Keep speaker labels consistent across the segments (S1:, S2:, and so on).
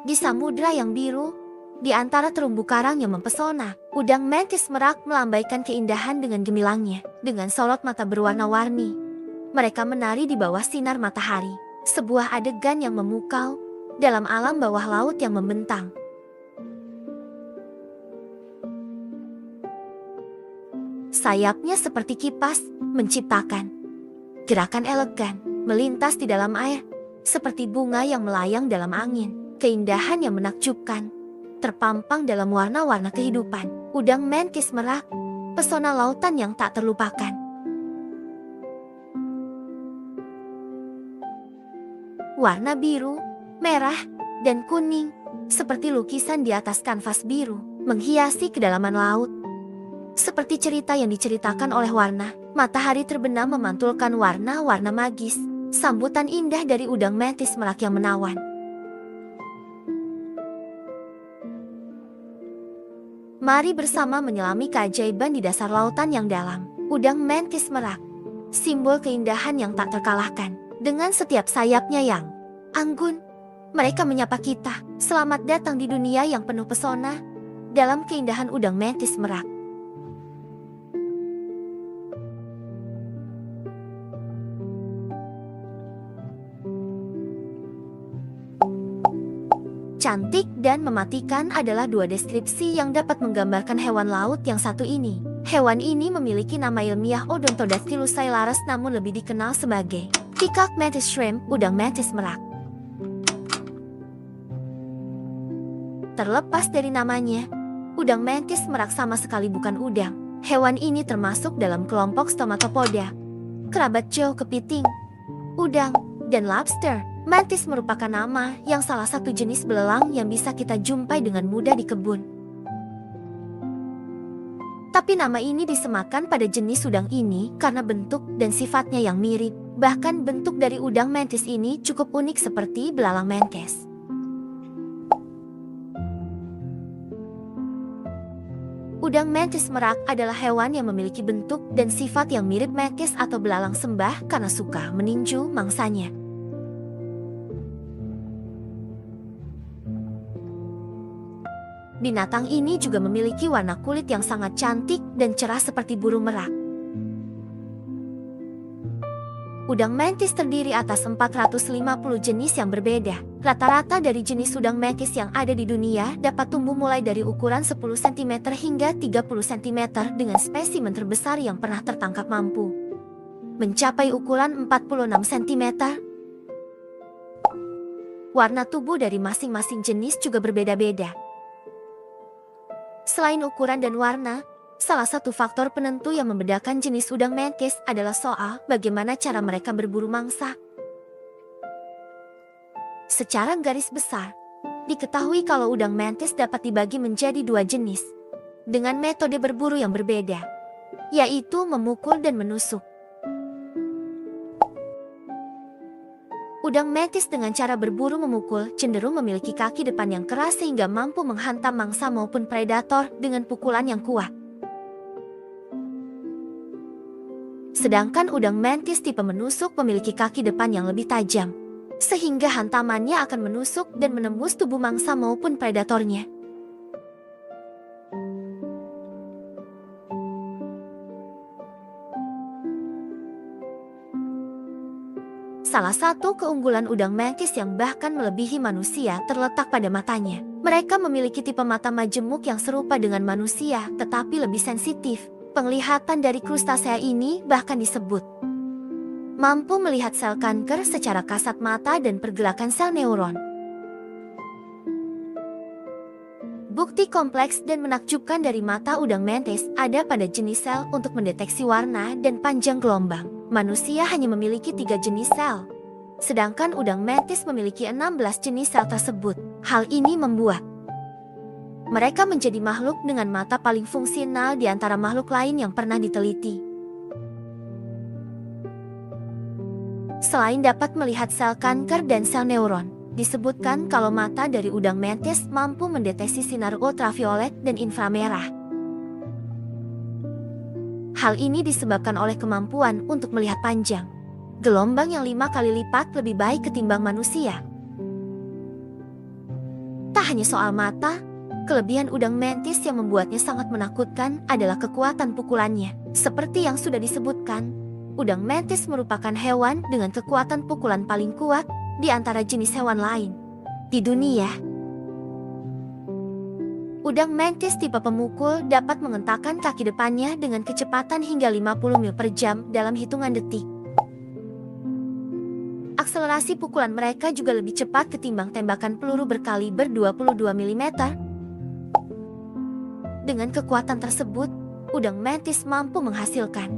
S1: Di samudra yang biru, di antara terumbu karang yang mempesona, udang mantis merak melambaikan keindahan dengan gemilangnya. Dengan sorot mata berwarna-warni, mereka menari di bawah sinar matahari. Sebuah adegan yang memukau dalam alam bawah laut yang membentang. Sayapnya seperti kipas, menciptakan gerakan elegan, melintas di dalam air, seperti bunga yang melayang dalam angin. Keindahan yang menakjubkan, terpampang dalam warna-warna kehidupan. Udang mantis merak, pesona lautan yang tak terlupakan. Warna biru, merah, dan kuning, seperti lukisan di atas kanvas biru, menghiasi kedalaman laut. Seperti cerita yang diceritakan oleh warna, matahari terbenam memantulkan warna-warna magis, sambutan indah dari udang mantis merak yang menawan. Mari bersama menyelami keajaiban di dasar lautan yang dalam. Udang mantis merak, simbol keindahan yang tak terkalahkan. Dengan setiap sayapnya yang anggun, mereka menyapa kita. Selamat datang di dunia yang penuh pesona, dalam keindahan udang mantis merak. Cantik dan mematikan adalah dua deskripsi yang dapat menggambarkan hewan laut yang satu ini. Hewan ini memiliki nama ilmiah Odontodactylus cylarus namun lebih dikenal sebagai peacock mantis shrimp, udang mantis merak. Terlepas dari namanya, udang mantis merak sama sekali bukan udang. Hewan ini termasuk dalam kelompok stomatopoda, kerabat jauh kepiting, udang, dan lobster. Mantis merupakan nama yang salah satu jenis belalang yang bisa kita jumpai dengan mudah di kebun. Tapi nama ini disematkan pada jenis udang ini karena bentuk dan sifatnya yang mirip. Bahkan bentuk dari udang mantis ini cukup unik seperti belalang menkes. Udang mantis merak adalah hewan yang memiliki bentuk dan sifat yang mirip menkes atau belalang sembah karena suka meninju mangsanya. Binatang ini juga memiliki warna kulit yang sangat cantik dan cerah seperti burung merak. Udang mantis terdiri atas 450 jenis yang berbeda. Rata-rata dari jenis udang mantis yang ada di dunia dapat tumbuh mulai dari ukuran 10 cm hingga 30 cm dengan spesimen terbesar yang pernah tertangkap mampu mencapai ukuran 46 cm. Warna tubuh dari masing-masing jenis juga berbeda-beda. Selain ukuran dan warna, salah satu faktor penentu yang membedakan jenis udang mantis adalah soal bagaimana cara mereka berburu mangsa. Secara garis besar, diketahui kalau udang mantis dapat dibagi menjadi dua jenis, dengan metode berburu yang berbeda, yaitu memukul dan menusuk. Udang mantis dengan cara berburu memukul cenderung memiliki kaki depan yang keras sehingga mampu menghantam mangsa maupun predator dengan pukulan yang kuat. Sedangkan udang mantis tipe menusuk memiliki kaki depan yang lebih tajam, sehingga hantamannya akan menusuk dan menembus tubuh mangsa maupun predatornya. Salah satu keunggulan udang mantis yang bahkan melebihi manusia terletak pada matanya. Mereka memiliki tipe mata majemuk yang serupa dengan manusia tetapi lebih sensitif. Penglihatan dari krustasea ini bahkan disebut mampu melihat sel kanker secara kasat mata dan pergerakan sel neuron. Bukti kompleks dan menakjubkan dari mata udang mantis ada pada jenis sel untuk mendeteksi warna dan panjang gelombang. Manusia hanya memiliki 3 jenis sel, sedangkan udang mantis memiliki 16 jenis sel tersebut. Hal ini membuat mereka menjadi makhluk dengan mata paling fungsional di antara makhluk lain yang pernah diteliti. Selain dapat melihat sel kanker dan sel neuron, disebutkan kalau mata dari udang mantis mampu mendeteksi sinar ultraviolet dan inframerah. Hal ini disebabkan oleh kemampuan untuk melihat panjang gelombang yang 5 kali lipat lebih baik ketimbang manusia. Tak hanya soal mata, kelebihan udang mantis yang membuatnya sangat menakutkan adalah kekuatan pukulannya. Seperti yang sudah disebutkan, udang mantis merupakan hewan dengan kekuatan pukulan paling kuat di antara jenis hewan lain di dunia. Udang mantis tipe pemukul dapat mengentakkan kaki depannya dengan kecepatan hingga 50 mil per jam dalam hitungan detik. Akselerasi pukulan mereka juga lebih cepat ketimbang tembakan peluru berkaliber 22 mm. Dengan kekuatan tersebut, udang mantis mampu menghasilkan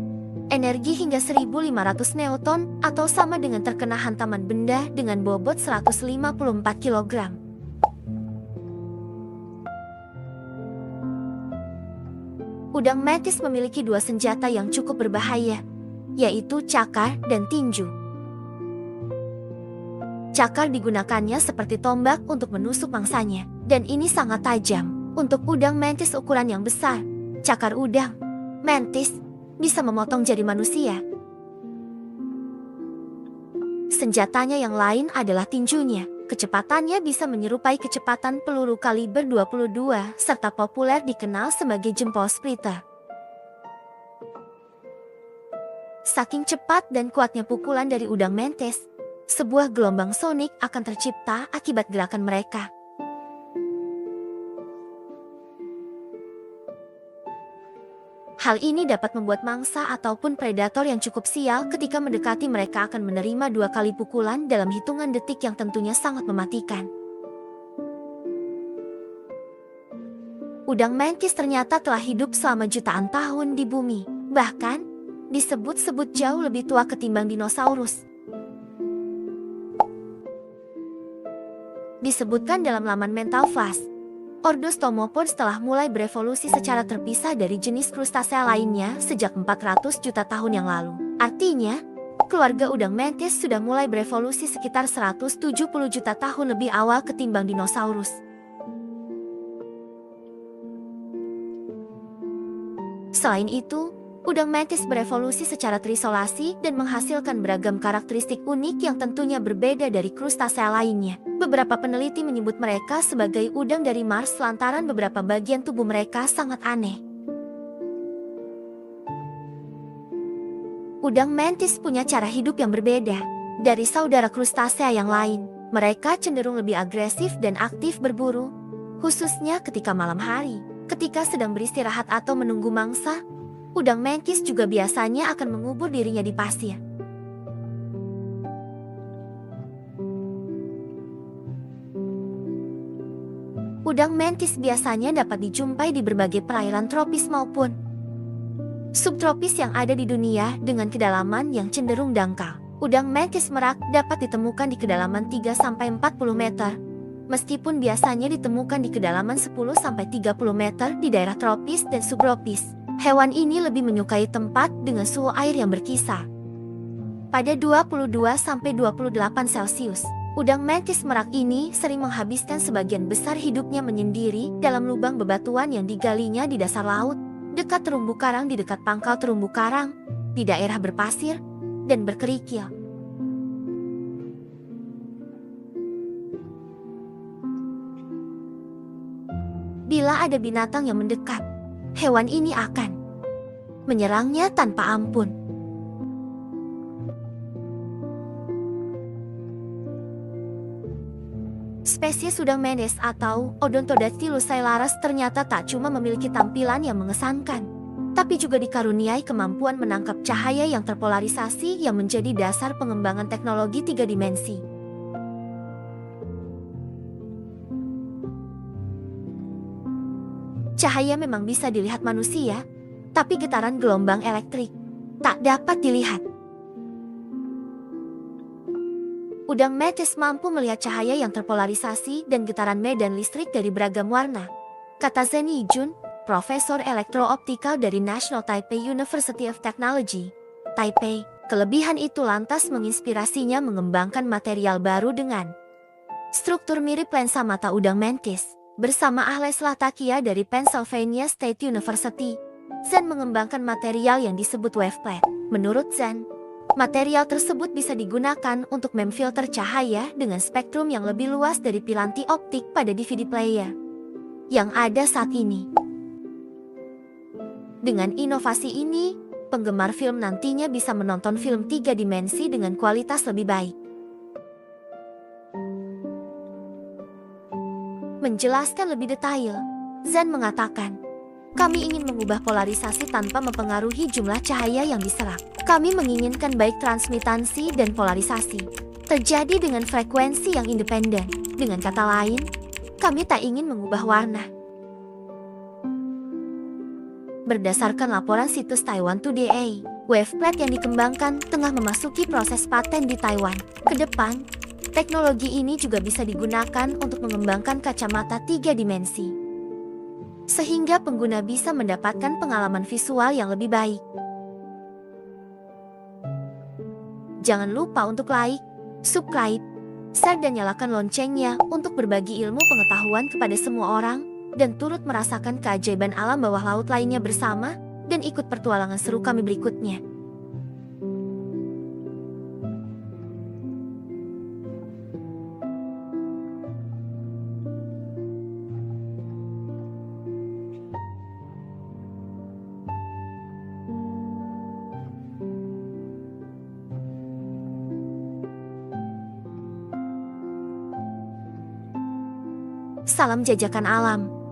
S1: energi hingga 1.500 newton atau sama dengan terkena hantaman benda dengan bobot 154 kg. Udang mantis memiliki dua senjata yang cukup berbahaya, yaitu cakar dan tinju. Cakar digunakannya seperti tombak untuk menusuk mangsanya, dan ini sangat tajam. Untuk udang mantis ukuran yang besar, cakar udang mantis bisa memotong jari manusia. Senjatanya yang lain adalah tinjunya. Kecepatannya bisa menyerupai kecepatan peluru kaliber 22 serta populer dikenal sebagai jempol splitter. Saking cepat dan kuatnya pukulan dari udang mantis, sebuah gelombang sonik akan tercipta akibat gerakan mereka. Hal ini dapat membuat mangsa ataupun predator yang cukup sial ketika mendekati mereka akan menerima 2 kali pukulan dalam hitungan detik yang tentunya sangat mematikan. Udang mantis ternyata telah hidup selama jutaan tahun di bumi, bahkan disebut-sebut jauh lebih tua ketimbang dinosaurus. Disebutkan dalam laman Mental Flash, Ordostomopods telah mulai berevolusi secara terpisah dari jenis krustasea lainnya sejak 400 juta tahun yang lalu. Artinya, keluarga udang mantis sudah mulai berevolusi sekitar 170 juta tahun lebih awal ketimbang dinosaurus. Selain itu, udang mantis berevolusi secara terisolasi dan menghasilkan beragam karakteristik unik yang tentunya berbeda dari krustasea lainnya. Beberapa peneliti menyebut mereka sebagai udang dari Mars lantaran beberapa bagian tubuh mereka sangat aneh. Udang mantis punya cara hidup yang berbeda dari saudara krustasea yang lain. Mereka cenderung lebih agresif dan aktif berburu, khususnya ketika malam hari. Ketika sedang beristirahat atau menunggu mangsa, udang mantis juga biasanya akan mengubur dirinya di pasir. Udang mantis biasanya dapat dijumpai di berbagai perairan tropis maupun subtropis yang ada di dunia dengan kedalaman yang cenderung dangkal. Udang mantis merak dapat ditemukan di kedalaman 3-40 meter, meskipun biasanya ditemukan di kedalaman 10-30 meter di daerah tropis dan subtropis. Hewan ini lebih menyukai tempat dengan suhu air yang berkisar pada 22-28 Celcius. Udang mantis merak ini sering menghabiskan sebagian besar hidupnya menyendiri dalam lubang bebatuan yang digalinya di dasar laut, dekat terumbu karang di dekat pangkal terumbu karang, di daerah berpasir dan berkerikil. Bila ada binatang yang mendekat, hewan ini akan menyerangnya tanpa ampun. Spesies udang mantis atau Odontodactylus sailaras ternyata tak cuma memiliki tampilan yang mengesankan, tapi juga dikaruniai kemampuan menangkap cahaya yang terpolarisasi yang menjadi dasar pengembangan teknologi 3 dimensi. Cahaya memang bisa dilihat manusia, tapi getaran gelombang elektrik tak dapat dilihat. Udang mantis mampu melihat cahaya yang terpolarisasi dan getaran medan listrik dari beragam warna, kata Zhen Yijun, Profesor Elektrooptikal dari National Taipei University of Technology, Taipei. Kelebihan itu lantas menginspirasinya mengembangkan material baru dengan struktur mirip lensa mata udang mantis. Bersama Ahles Latakia dari Pennsylvania State University, Zhen mengembangkan material yang disebut waveplate. Menurut Zhen, Material tersebut bisa digunakan untuk memfilter cahaya dengan spektrum yang lebih luas dari piranti optik pada DVD player yang ada saat ini. Dengan inovasi ini, penggemar film nantinya bisa menonton film 3 dimensi dengan kualitas lebih baik. Menjelaskan lebih detail, Zhan mengatakan, kami ingin mengubah polarisasi tanpa mempengaruhi jumlah cahaya yang diserap. Kami menginginkan baik transmitansi dan polarisasi terjadi dengan frekuensi yang independen. Dengan kata lain, kami tak ingin mengubah warna. Berdasarkan laporan situs Taiwan Today, waveplate yang dikembangkan tengah memasuki proses paten di Taiwan. Kedepan, teknologi ini juga bisa digunakan untuk mengembangkan kacamata 3 dimensi, sehingga pengguna bisa mendapatkan pengalaman visual yang lebih baik. Jangan lupa untuk like, subscribe, share dan nyalakan loncengnya untuk berbagi ilmu pengetahuan kepada semua orang dan turut merasakan keajaiban alam bawah laut lainnya bersama dan ikut petualangan seru kami berikutnya. Salam jajakan alam.